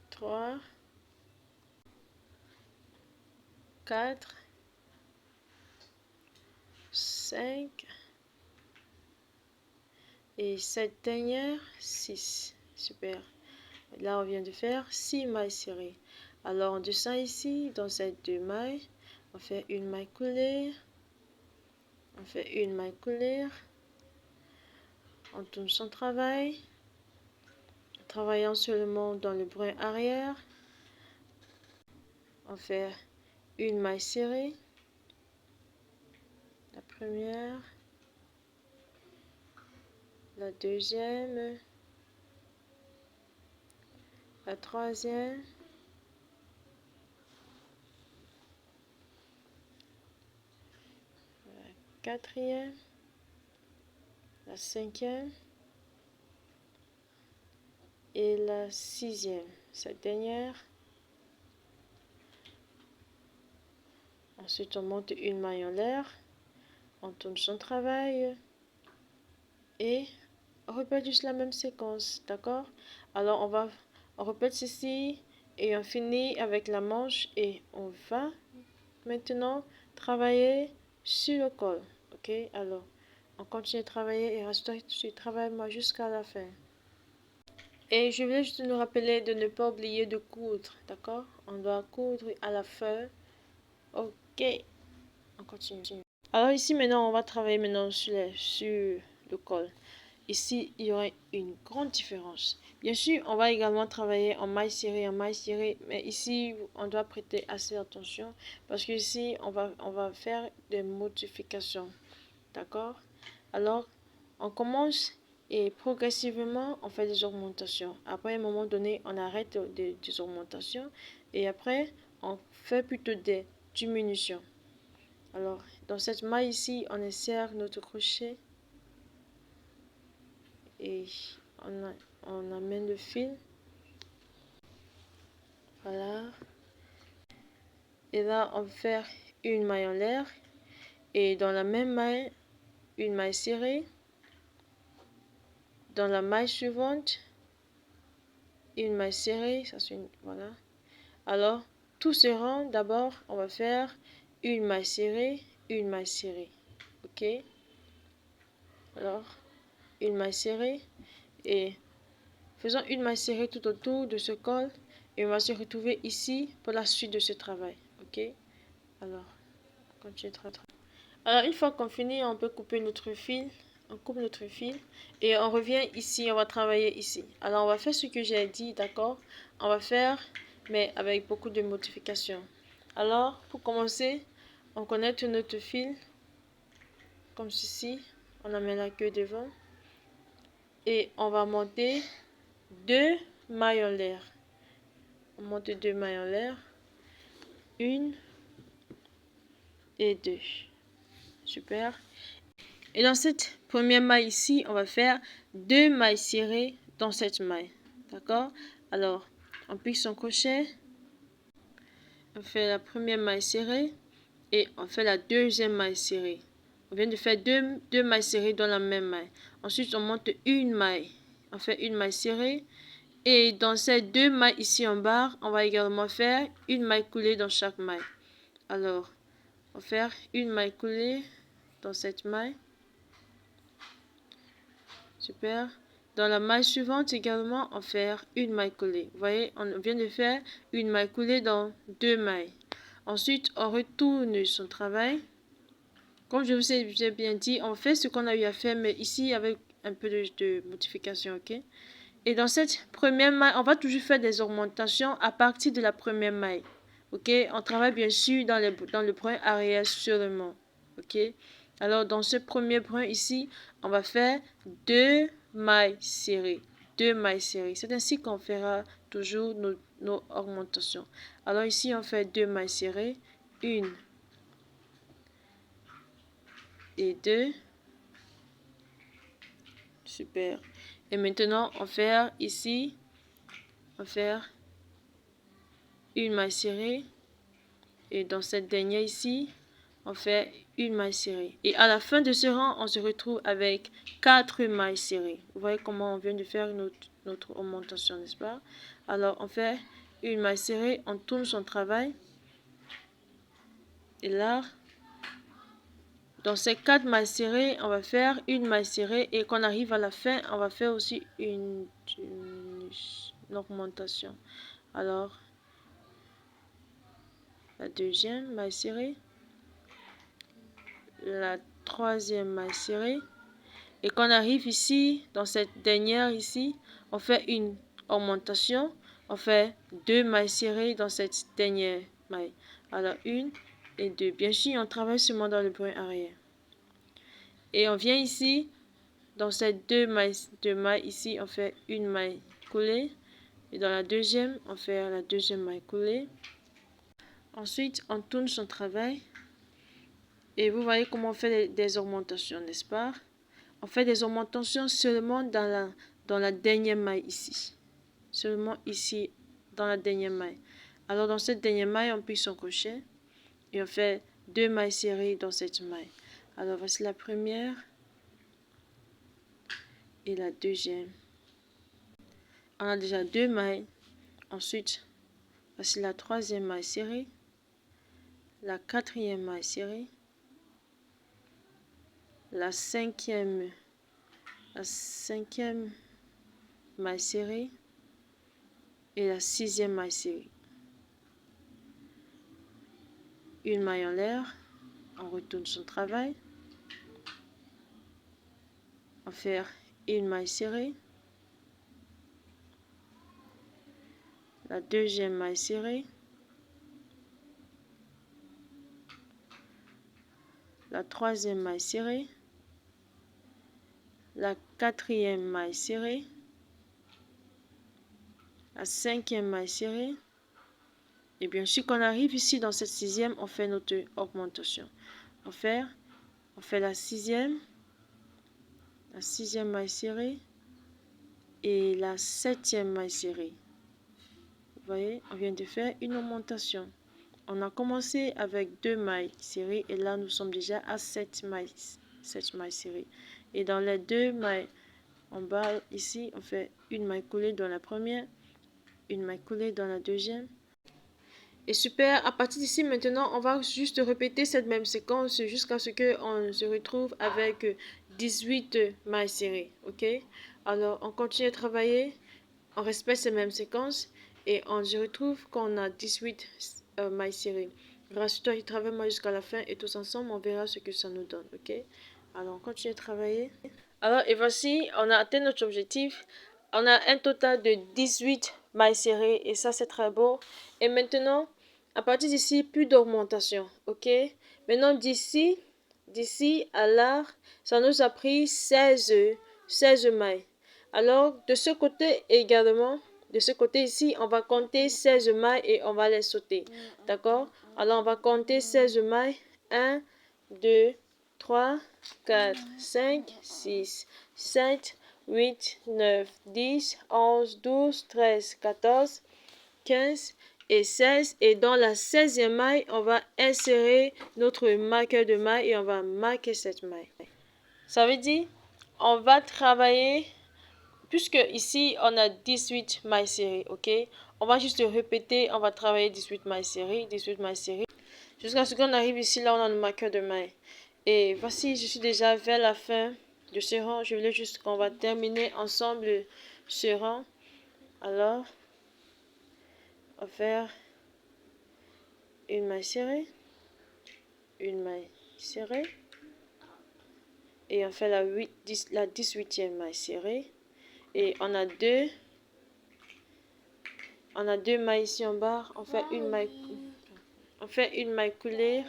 Speaker 1: 3, 4, 5 et cette dernière 6. Super. Là, on vient de faire 6 mailles serrées. Alors, on descend ici dans ces deux mailles. On fait une maille coulée. On fait une maille coulée. On tourne son travail. Travaillant seulement dans le brin arrière. On fait une maille serrée. La première. La deuxième. La troisième. La quatrième. La cinquième. Et la sixième. Cette dernière. Ensuite, on monte une maille en l'air. On tourne son travail. Et on répète juste la même séquence, d'accord? Alors on répète ceci et on finit avec la manche et on va maintenant travailler sur le col, ok? Alors on continue de travailler et reste sur le travail moi jusqu'à la fin. Et je voulais juste nous rappeler de ne pas oublier de coudre, d'accord? On doit coudre à la fin, ok? On continue. Alors ici maintenant on va travailler maintenant sur le col. Ici, il y aura une grande différence. Bien sûr, on va également travailler en maille serrée, mais ici, on doit prêter assez attention parce que ici, on va faire des modifications. D'accord? Alors, on commence et progressivement, on fait des augmentations. Après un moment donné, on arrête des augmentations et après, on fait plutôt des diminutions. Alors, dans cette maille ici, on insère notre crochet. Et on amène le fil, voilà, et là on va faire une maille en l'air et dans la même maille une maille serrée, dans la maille suivante une maille serrée, ça c'est voilà. Alors tout ce rang d'abord on va faire une maille serrée, ok? Alors une maille serrée et faisons une maille serrée tout autour de ce col Et on va se retrouver ici pour la suite de ce travail. Ok? Alors, on continue de travailler. Alors, une fois qu'on finit, on peut couper notre fil. On coupe notre fil et on revient ici, on va travailler ici. Alors, on va faire ce que j'ai dit, d'accord? On va faire, mais avec beaucoup de modifications. Alors, pour commencer, on connecte notre fil, comme ceci. On amène la queue devant. Et on va monter 2 mailles en l'air. On monte 2 mailles en l'air. 1 et 2. Super. Et dans cette première maille ici, on va faire 2 mailles serrées dans cette maille. D'accord? Alors, on pique son crochet. On fait la première maille serrée. Et on fait la deuxième maille serrée. On vient de faire deux mailles serrées dans la même maille. Ensuite, on monte une maille. On fait une maille serrée. Et dans ces 2 mailles ici en bas, on va également faire une maille coulée dans chaque maille. Alors, on va faire une maille coulée dans cette maille. Super. Dans la maille suivante également, on va faire une maille coulée. Vous voyez, on vient de faire une maille coulée dans 2 mailles. Ensuite, on retourne son travail. Comme je vous ai bien dit, on fait ce qu'on a eu à faire, mais ici avec un peu de modification, ok? Et dans cette première maille, on va toujours faire des augmentations à partir de la première maille. Ok? On travaille bien sûr dans le point arrière seulement. Ok? Alors, dans ce premier point ici, on va faire 2 mailles serrées. 2 mailles serrées. C'est ainsi qu'on fera toujours nos augmentations. Alors ici, on fait 2 mailles serrées. 1 et 2. Super. Et maintenant, on va faire ici, on va faire une maille serrée. Et dans cette dernière ici, on fait une maille serrée. Et à la fin de ce rang, on se retrouve avec 4 mailles serrées. Vous voyez comment on vient de faire notre augmentation, n'est-ce pas? Alors, on fait une maille serrée, on tourne son travail. Et là, dans ces 4 mailles serrées, on va faire une maille serrée. Et quand on arrive à la fin, on va faire aussi une augmentation. Alors, la deuxième maille serrée, la troisième maille serrée, et quand on arrive ici, dans cette dernière ici, on fait une augmentation, on fait 2 mailles serrées dans cette dernière maille. Alors 1 et 2. Bien sûr, on travaille seulement dans le point arrière. Et on vient ici, dans ces deux mailles ici, on fait une maille coulée. Et dans la deuxième, on fait la deuxième maille coulée. Ensuite, on tourne son travail. Et vous voyez comment on fait des augmentations, n'est-ce pas? On fait des augmentations seulement dans la dernière maille ici. Seulement ici, dans la dernière maille. Alors, dans cette dernière maille, on pique son crochet. Et on fait 2 mailles serrées dans cette maille. Alors, voici la première. Et la deuxième. On a déjà 2 mailles. Ensuite, voici la troisième maille serrée. La quatrième maille serrée. La cinquième maille serrée et la sixième maille serrée. Une maille en l'air, on retourne son travail, on va faire une maille serrée, la deuxième maille serrée, la troisième maille serrée, la quatrième maille serrée, la cinquième maille serrée. Et bien sûr, quand on arrive ici dans cette sixième, on fait notre augmentation. On fait la sixième maille serrée et la septième maille serrée. Vous voyez, on vient de faire une augmentation. On a commencé avec 2 mailles serrées et là nous sommes déjà à 7 mailles serrées. Et dans les 2 mailles en bas ici, on fait une maille coulée dans la première, une maille coulée dans la deuxième. Et super, à partir d'ici maintenant, on va juste répéter cette même séquence jusqu'à ce qu'on se retrouve avec 18 mailles serrées. Ok? Alors, on continue à travailler, on respecte cette même séquence Et on se retrouve quand on a 18 mailles serrées. Rassure-toi, il travaille moi jusqu'à la fin et tous ensemble, on verra ce que ça nous donne, ok? Alors, on continue à travailler. Alors, et voici, on a atteint notre objectif. On a un total de 18 mailles serrées et ça, c'est très beau. Et maintenant, à partir d'ici, plus d'augmentation, ok? Maintenant, d'ici à là, ça nous a pris 16 mailles. Alors, de ce côté également, de ce côté ici, on va compter 16 mailles et on va les sauter. D'accord? Alors, on va compter 16 mailles. 1, 2, 3, 4, 5, 6, 7, 8, 9, 10, 11, 12, 13, 14, 15 et 16. Et dans la 16e maille, on va insérer notre marqueur de maille et on va marquer cette maille. Ça veut dire, on va travailler, puisque ici, on a 18 mailles serrées, ok? On va juste répéter, on va travailler 18 mailles serrées, jusqu'à ce qu'on arrive ici, là, on a le marqueur de maille. Et voici, je suis déjà vers la fin de ce rang. Je voulais juste qu'on va terminer ensemble ce rang. Alors, on va faire une maille serrée, une maille serrée, et on fait la 18e maille serrée. Et on a deux mailles ici en bas. On fait une maille coulée.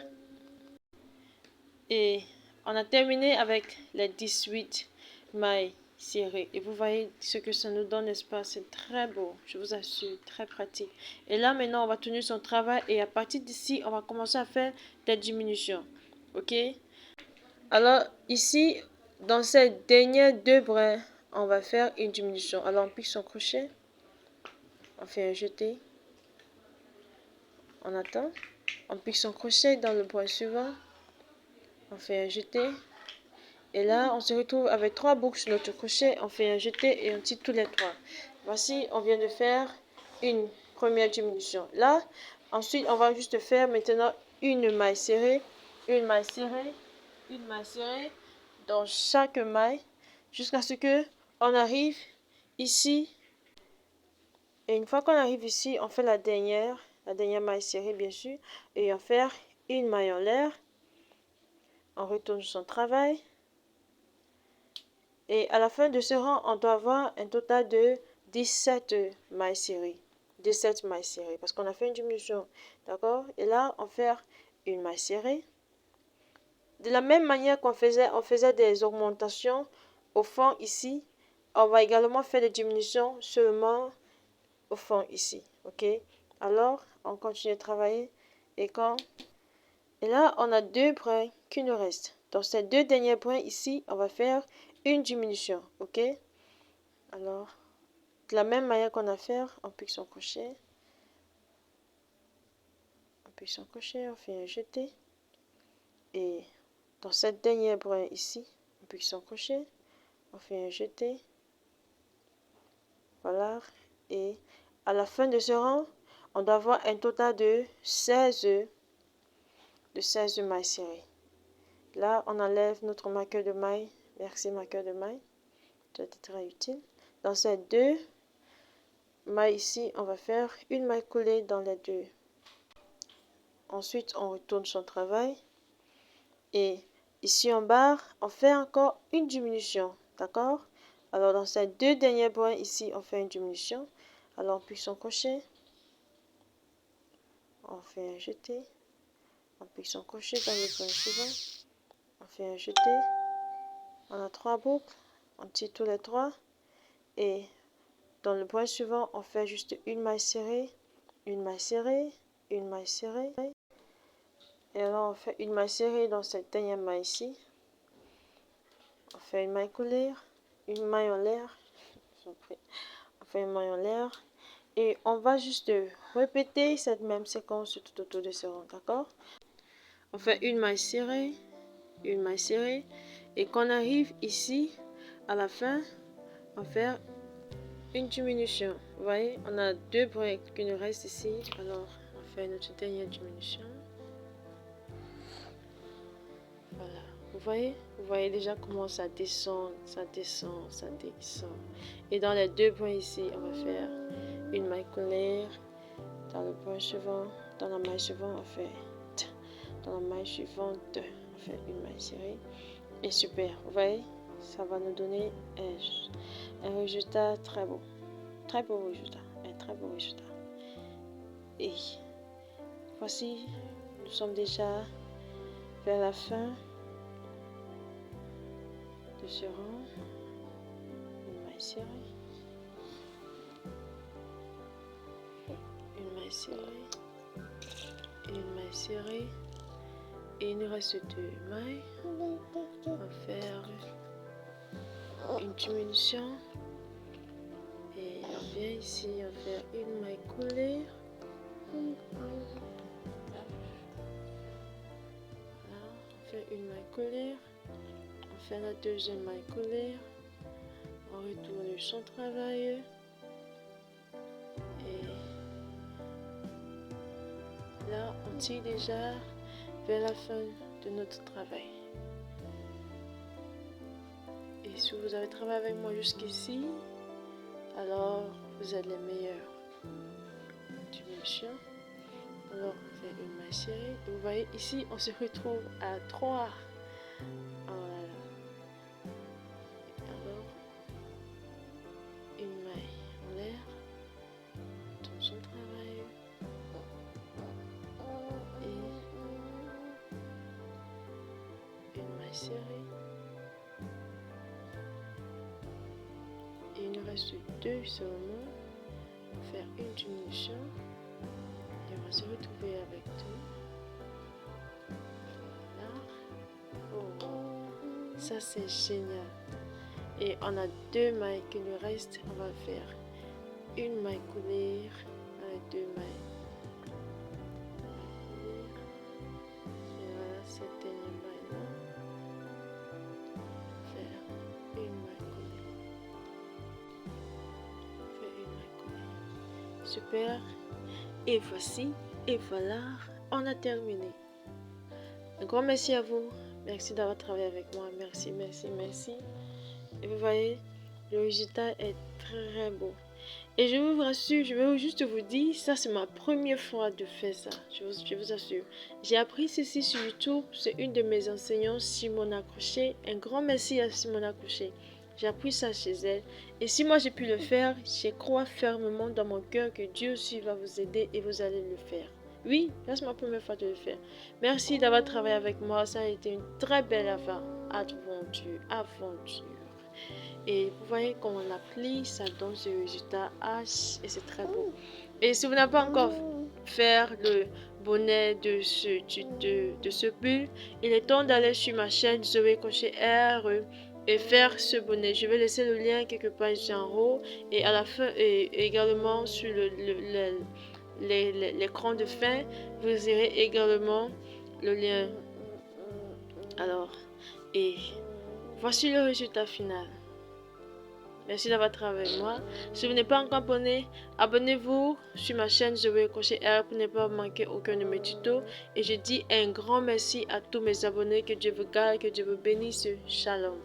Speaker 1: Et on a terminé avec les 18 mailles serrées. Et vous voyez ce que ça nous donne, n'est-ce pas? C'est très beau, je vous assure, très pratique. Et là, maintenant, on va tenir son travail. Et à partir d'ici, on va commencer à faire des diminutions. Ok? Alors, ici, dans ces derniers deux brins, on va faire une diminution. Alors, on pique son crochet. On fait un jeté. On attend. On pique son crochet dans le brin suivant. On fait un jeté. Et là, on se retrouve avec 3 boucles sur notre crochet. On fait un jeté et on tire tous les 3. Voici, on vient de faire une première diminution. Là, ensuite, on va juste faire maintenant une maille serrée, une maille serrée, une maille serrée dans chaque maille jusqu'à ce que on arrive ici. Et une fois qu'on arrive ici, on fait la dernière maille serrée, bien sûr. Et on fait une maille en l'air. On retourne son travail. Et à la fin de ce rang, on doit avoir un total de 17 mailles serrées. 17 mailles serrées, parce qu'on a fait une diminution. D'accord? Et là, on fait une maille serrée. De la même manière qu'on faisait des augmentations au fond ici, on va également faire des diminutions seulement au fond ici. Ok? Alors, on continue de travailler. Et là, on a 2 brins qui nous restent. Dans ces 2 derniers brins ici, on va faire une diminution, ok? Alors, de la même manière qu'on a fait, on pique son crochet. On pique son crochet, on fait un jeté. Et dans cette dernière brin ici, on pique son crochet. On fait un jeté. Voilà. Et à la fin de ce rang, on doit avoir un total de 16 mailles serrées. Là, on enlève notre marqueur de maille. Merci, marqueur de maille. C'est très utile. Dans ces 2 mailles ici, on va faire une maille coulée dans les 2. Ensuite, on retourne son travail. Et ici en bas, on fait encore une diminution. D'accord? Alors, dans ces 2 derniers brins ici, on fait une diminution. Alors, on pique son crochet. On fait un jeté. On pique son crochet dans le brun suivant. On fait un jeté. On a 3 boucles. On tire tous les 3. Et dans le brin suivant, on fait juste une maille serrée, une maille serrée, une maille serrée. Et alors, on fait une maille serrée dans cette dernière maille ici. On fait une maille coulée, une maille en l'air. On fait une maille en l'air. Et on va juste répéter cette même séquence tout autour de ce rang, d'accord? On fait une maille serrée, une maille serrée. Et quand on arrive ici, à la fin, on va faire une diminution. Vous voyez, on a 2 brins qui nous restent ici. Alors, on fait notre dernière diminution. Voilà. Vous voyez déjà comment ça descend, ça descend, ça descend. Et dans les 2 brins ici, on va faire une maille couleur. Dans le point suivant, dans la maille suivante, on fait dans la maille suivante, on fait une maille serrée. Et super, vous voyez, ça va nous donner un résultat très beau. Très beau résultat, un très beau résultat. Et voici, nous sommes déjà vers la fin de ce rang. Une maille serrée. Une maille serrée. Une maille serrée. Et il nous reste 2 mailles. On va faire une diminution. Et on vient ici, on va faire une maille coulée. Voilà, on fait une maille coulée. On fait la deuxième maille coulée. On retourne son travail. Et là, on tire déjà vers la fin de notre travail. Et si vous avez travaillé avec moi jusqu'ici, alors vous êtes les meilleurs. Diminution. Alors on fait une maille serrée. Et vous voyez ici, on se retrouve à 3. Voilà. Alors, une maille en l'air. On tourne son travail. Et une maille serrée. Et il nous reste 2 seulement. On va faire une diminution. Et on va se retrouver avec 2. Voilà. Oh, ça c'est génial. Et on a 2 mailles qui nous restent. On va faire une maille coulée avec 2 mailles. Et voilà cette dernière maille là. Faire une maille coulée. Faire une maille coulée. Super. Et voici, et voilà, on a terminé. Un grand merci à vous. Merci d'avoir travaillé avec moi. Merci, merci, merci. Et vous voyez, le résultat est très beau. Et je vous rassure, je vais juste vous dire, ça c'est ma première fois de faire ça. Je vous assure. J'ai appris ceci sur YouTube. C'est une de mes enseignantes, Simona Crochet. Un grand merci à Simona Crochet. J'ai appris ça chez elle. Et si moi j'ai pu le faire, je crois fermement dans mon cœur que Dieu aussi va vous aider et vous allez le faire. Oui, c'est ma première fois de le faire. Merci d'avoir travaillé avec moi. Ça a été une très belle aventure. Et vous voyez comment on l'applique, ça donne ce résultat H et c'est très beau. Et si vous n'avez pas encore fait le bonnet de ce pull, il est temps d'aller sur ma chaîne Zoé Crochet R et faire ce bonnet. Je vais laisser le lien quelque part ici en haut et à la fin et également sur l'écran de fin, vous aurez également le lien. Alors, et voici le résultat final. Merci d'avoir travaillé avec moi. Si vous n'êtes pas encore abonné, abonnez-vous sur ma chaîne Zoé Crochet R pour ne pas manquer aucun de mes tutos. Et je dis un grand merci à tous mes abonnés. Que Dieu vous garde, que Dieu vous bénisse. Shalom.